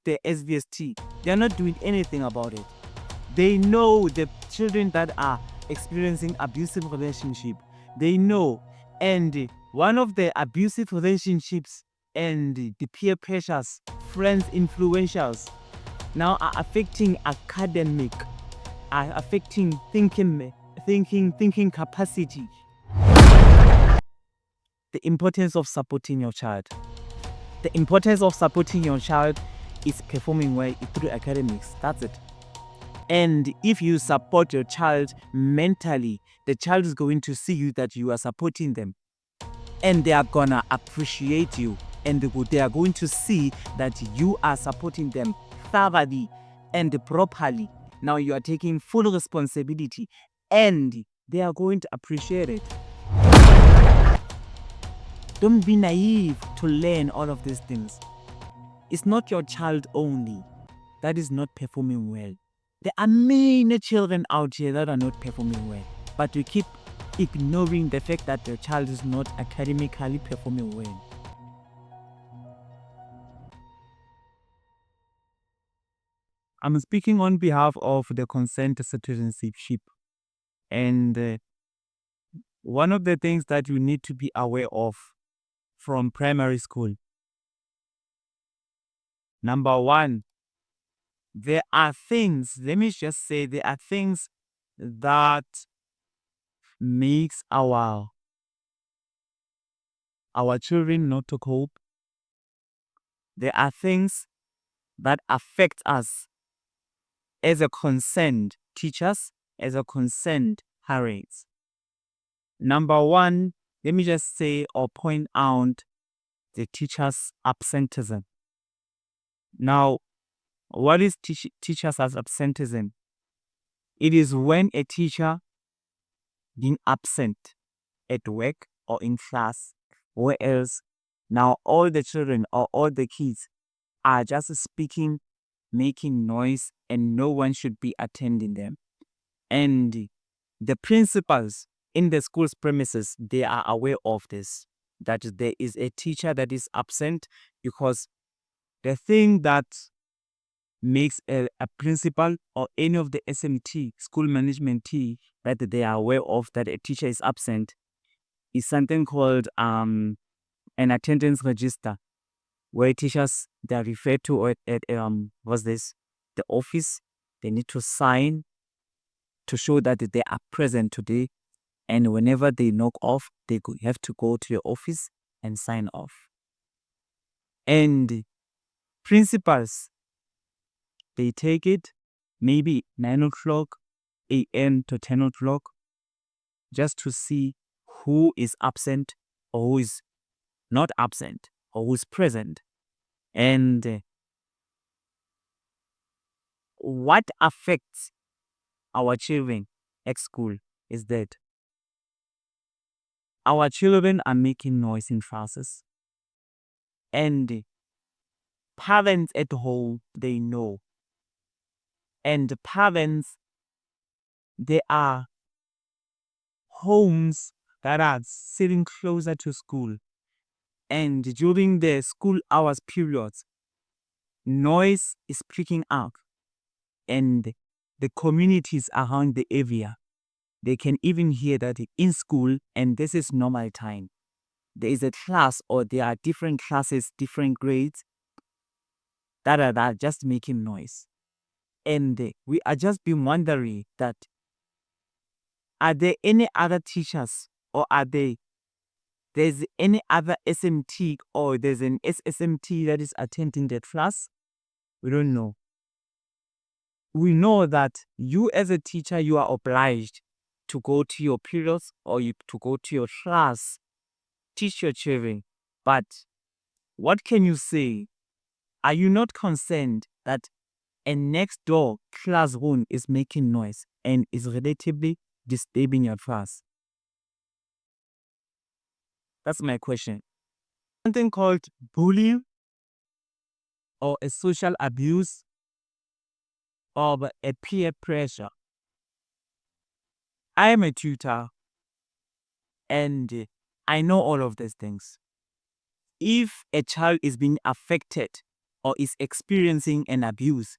the SVST. They're not doing anything about it. They know the children that are experiencing abusive relationship. They know. And one of the abusive relationships and the peer pressures, friends, influentials, now are affecting academic, are affecting thinking capacity. The importance of supporting your child. The importance of supporting your child is performing well through academics. That's it. And if you support your child mentally, the child is going to see you that you are supporting them. And they are gonna appreciate you. And they are going to see that you are supporting them thoroughly and properly. Now you are taking full responsibility. And they are going to appreciate it. Don't be naive to learn all of these things. It's not your child only that is not performing well. There are many children out here that are not performing well, but you keep ignoring the fact that your child is not academically performing well. I'm speaking on behalf of the consent citizenship. And one of the things that you need to be aware of from primary school. Number one, there are things, let me just say, there are things that makes our children not to cope. There are things that affect us as a concerned teachers, as a concerned parents. Number one, let me just say or point out the teacher's absenteeism. Now, what is teachers as absenteeism? It is when a teacher being absent at work or in class, where else now all the children or all the kids are just speaking, making noise, and no one should be attending them. And the principals in the school's premises, they are aware of this, that there is a teacher that is absent, because the thing that makes a principal or any of the SMT, school management team, that they are aware of that a teacher is absent is something called an attendance register, where teachers, they are referred to at the office. They need to sign to show that they are present today, and whenever they knock off, they have to go to your office and sign off. And principals, they take it maybe 9 o'clock a.m. to 10 o'clock just to see who is absent or who is not absent or who is present. And what affects our children at school is that our children are making noise in classes, and parents at home, they know. And parents, they are homes that are sitting closer to school, and during the school hours periods, noise is picking up, and the communities around the area, they can even hear that in school, and this is normal time. There is a class, or there are different classes, different grades that are just making noise. And we are just been wondering that, are there any other teachers, or there's any other SMT, or there's an SSMT that is attending that class? We don't know. We know that you as a teacher, you are obliged to go to your periods or to go to your class, teach your children. But what can you say? Are you not concerned that a next door classroom is making noise and is relatively disturbing your class? That's my question. Something called bullying or a social abuse or a peer pressure. I am a tutor, and I know all of these things. If a child is being affected or is experiencing an abuse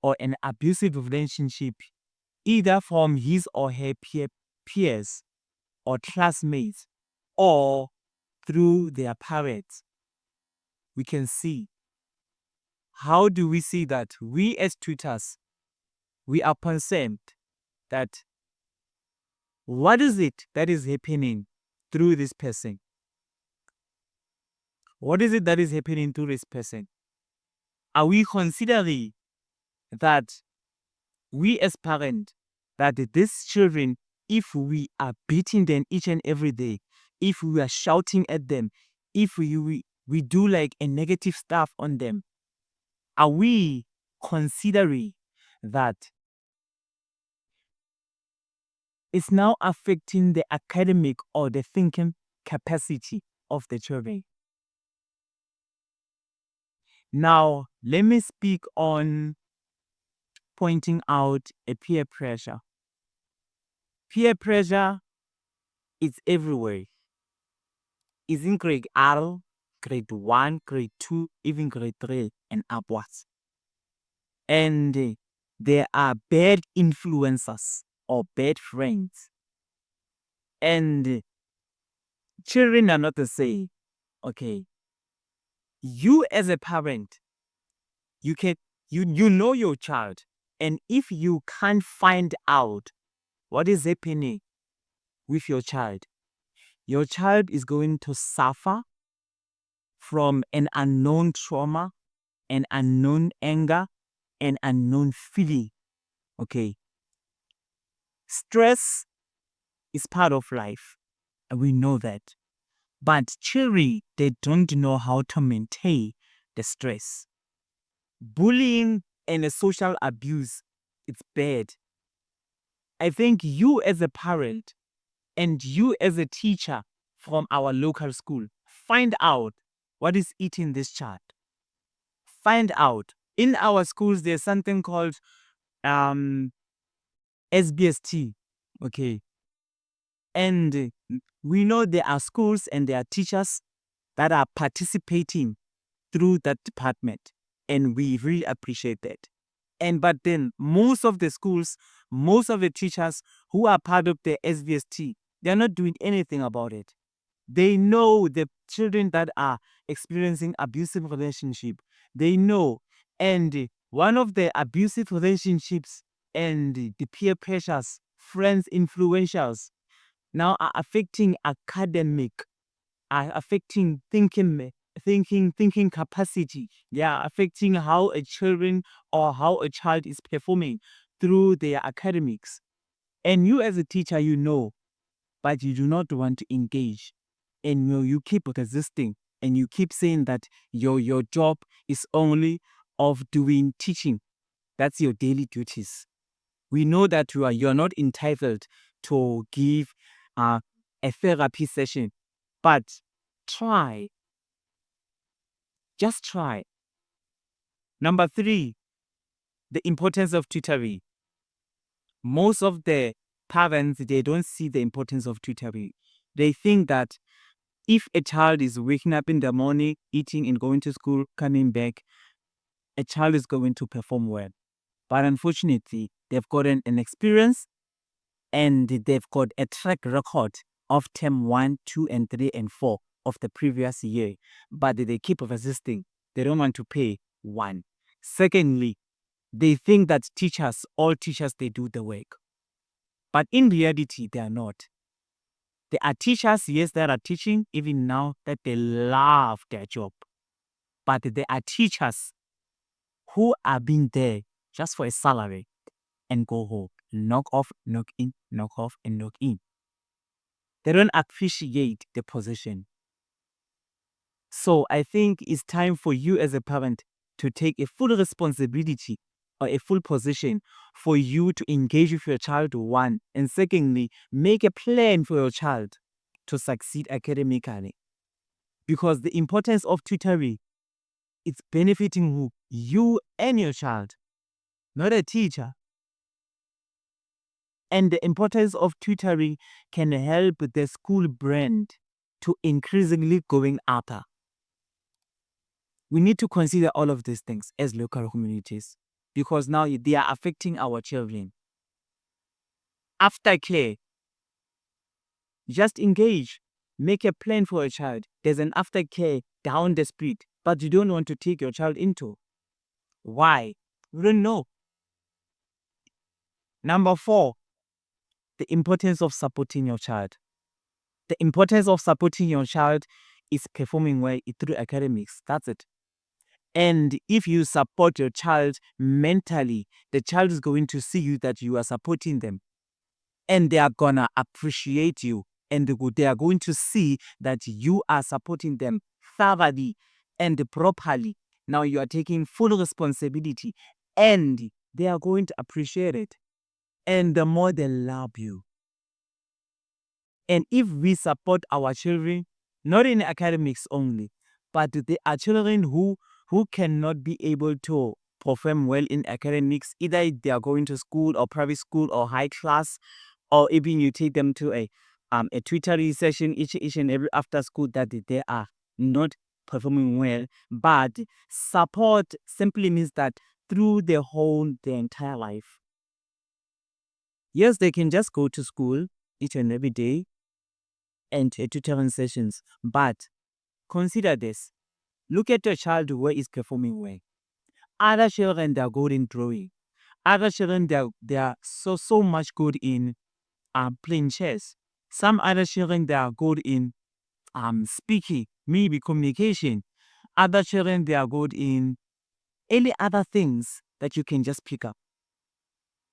or an abusive relationship, either from his or her peers or classmates or through their parents, we can see. How do we see that? We as tutors, we are concerned that what is it that is happening through this person? What is it that is happening to this person? Are we considering that we as parents, that these children, if we are beating them each and every day, if we are shouting at them, if we do like a negative stuff on them, are we considering that it's now affecting the academic or the thinking capacity of the children? Now, let me speak on pointing out a peer pressure. Peer pressure is everywhere. It's in grade R, grade 1, grade 2, even grade 3 and upwards. And there are bad influencers or bad friends. And children are not the same. Okay. You as a parent, you know your child. And if you can't find out what is happening with your child is going to suffer from an unknown trauma, an unknown anger, an unknown feeling. Okay. Stress is part of life, and we know that. But children, they don't know how to maintain the stress. Bullying and social abuse, it's bad. I think you as a parent and you as a teacher from our local school, find out what is eating this child. Find out. In our schools, there's something called SBST. Okay. And we know there are schools and there are teachers that are participating through that department. And we really appreciate that. But then most of the schools, most of the teachers who are part of the SBST, they're not doing anything about it. They know the children that are experiencing abusive relationship. They know. And one of the abusive relationships and the peer pressures, friends, influentials, now are affecting academic, are affecting thinking capacity. Yeah, affecting how a children or how a child is performing through their academics. And you as a teacher, you know, but you do not want to engage. And you keep resisting and you keep saying that your job is only of doing teaching. That's your daily duties. We know that you are not entitled to give a therapy session, but try. Just try. Number 3, the importance of tutoring. Most of the parents, they don't see the importance of tutoring. They think that if a child is waking up in the morning, eating and going to school, coming back, a child is going to perform well. But unfortunately, they've gotten an experience and they've got a track record of term 1, 2, and 3, and 4 of the previous year. But they keep resisting. They don't want to pay 1. Secondly, they think that all teachers, they do the work. But in reality, they are not. There are teachers, yes, that are teaching even now that they love their job. But there are teachers who are being there just for a salary and go home. Knock off, knock in, knock off, and knock in. They don't appreciate the position. So I think it's time for you as a parent to take a full responsibility or a full position for you to engage with your child, 1. And secondly, make a plan for your child to succeed academically. Because the importance of tutoring, it's benefiting who? You and your child, not a teacher. And the importance of tutoring can help the school brand to increasingly going up. We need to consider all of these things as local communities because now they are affecting our children. Aftercare, just engage. Make a plan for a child. There's an aftercare down the street, but you don't want to take your child into. Why? We don't know. Number 4, the importance of supporting your child. The importance of supporting your child is performing well through academics. That's it. And if you support your child mentally, the child is going to see you that you are supporting them. And they are gonna appreciate you. And they are going to see that you are supporting them thoroughly and properly. Now you are taking full responsibility. And they are going to appreciate it. And the more they love you. And if we support our children, not in academics only, but there are children who cannot be able to perform well in academics, either they are going to school or private school or high class, or even you take them to a tutoring session each and every after school that they are not performing well. But support simply means that through their entire life. Yes, they can just go to school each and every day and tutoring sessions, but consider this. Look at your child who is performing well. Other children, they are good in drawing. Other children, they are so much good in playing chess. Some other children, they are good in speaking, maybe communication. Other children, they are good in any other things that you can just pick up.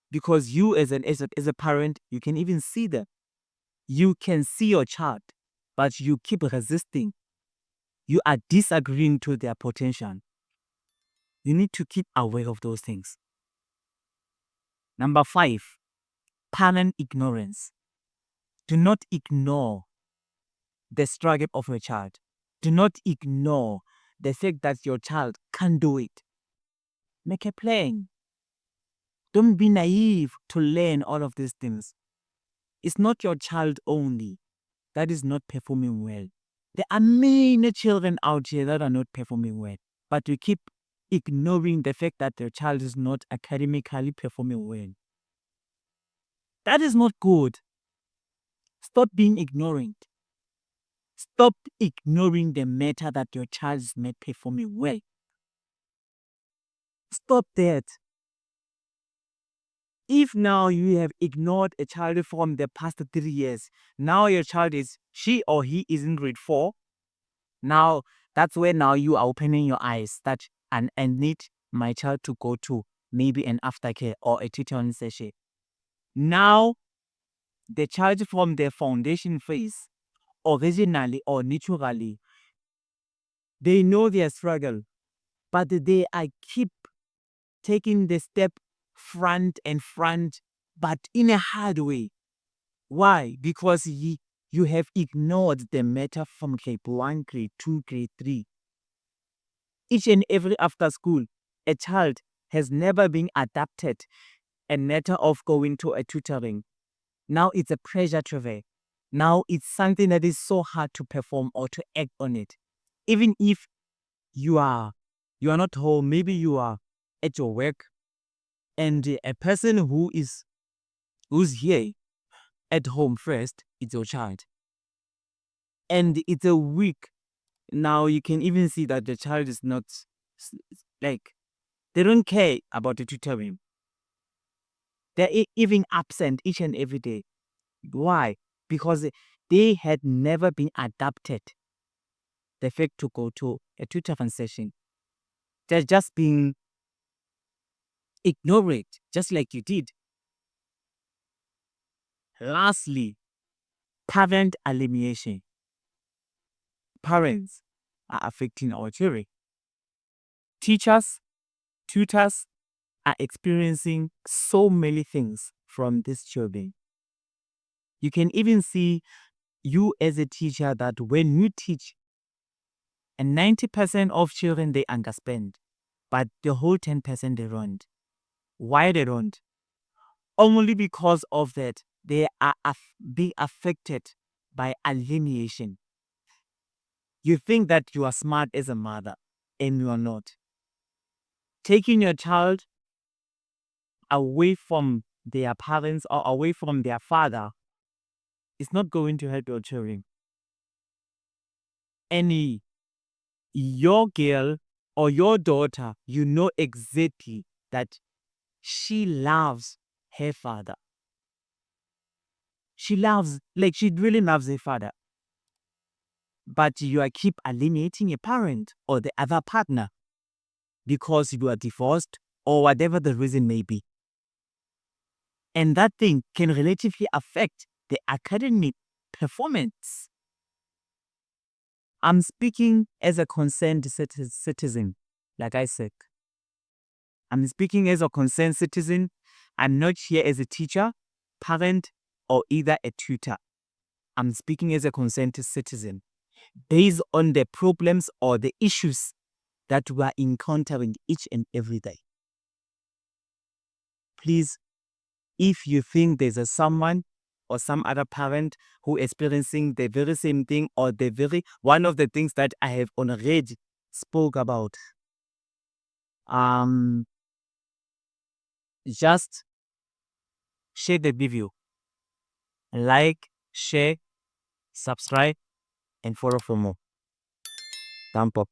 Because you as a parent, you can even see them. You can see your child, but you keep resisting. You are disagreeing to their potential. You need to keep aware of those things. Number 5, parent ignorance. Do not ignore the struggle of your child. Do not ignore the fact that your child can't do it. Make a plan. Don't be naive to learn all of these things. It's not your child only that is not performing well. There are many children out here that are not performing well, but you keep ignoring the fact that your child is not academically performing well. That is not good. Stop being ignorant. Stop ignoring the matter that your child is not performing well. Stop that. If now you have ignored a child from the past 3 years, now your child she or he is in grade 4. Now, that's where now you are opening your eyes that I need my child to go to maybe an aftercare or a tutoring session. Now, the child from the foundation phase, originally or naturally, they know their struggle, but they keep taking the step front, but in a hard way. Why? Because you have ignored the matter from grade 1, grade 2, grade 3. Each and every after school, a child has never been adapted a matter of going to a tutoring. Now it's a pressure trigger. Now it's something that is so hard to perform or to act on it. Even if you are not home, maybe you are at your work, and a person who's here at home first, it's your child. And it's a week. Now you can even see that the child is not like, they don't care about the tutoring. They're even absent each and every day. Why? Because they had never been adapted the fact to go to a tutoring session. They're just being ignored, just like you did. Lastly, parent alienation. Parents are affecting our children. Teachers, tutors are experiencing so many things from these children. You can even see you as a teacher that when you teach, and 90% of children, they understand, but the whole 10% they don't. Why they don't? Only because of that they are being affected by alienation. You think that you are smart as a mother. and you are not. Taking your child away from their parents or away from their father is not going to help your children. Your girl or your daughter, you know exactly that she loves her father. She really loves her father. But you are keep alienating a parent or the other partner because you are divorced or whatever the reason may be. And that thing can relatively affect the academic performance. I'm speaking as a concerned citizen, like I said. I'm speaking as a concerned citizen. I'm not here as a teacher, parent, or either a tutor. I'm speaking as a concerned citizen based on the problems or the issues that we are encountering each and every day. Please, if you think there's someone or some other parent who is experiencing the very same thing or one of the things that I have already spoke about, just share the video, like, share, subscribe, and follow for more. Thumb up.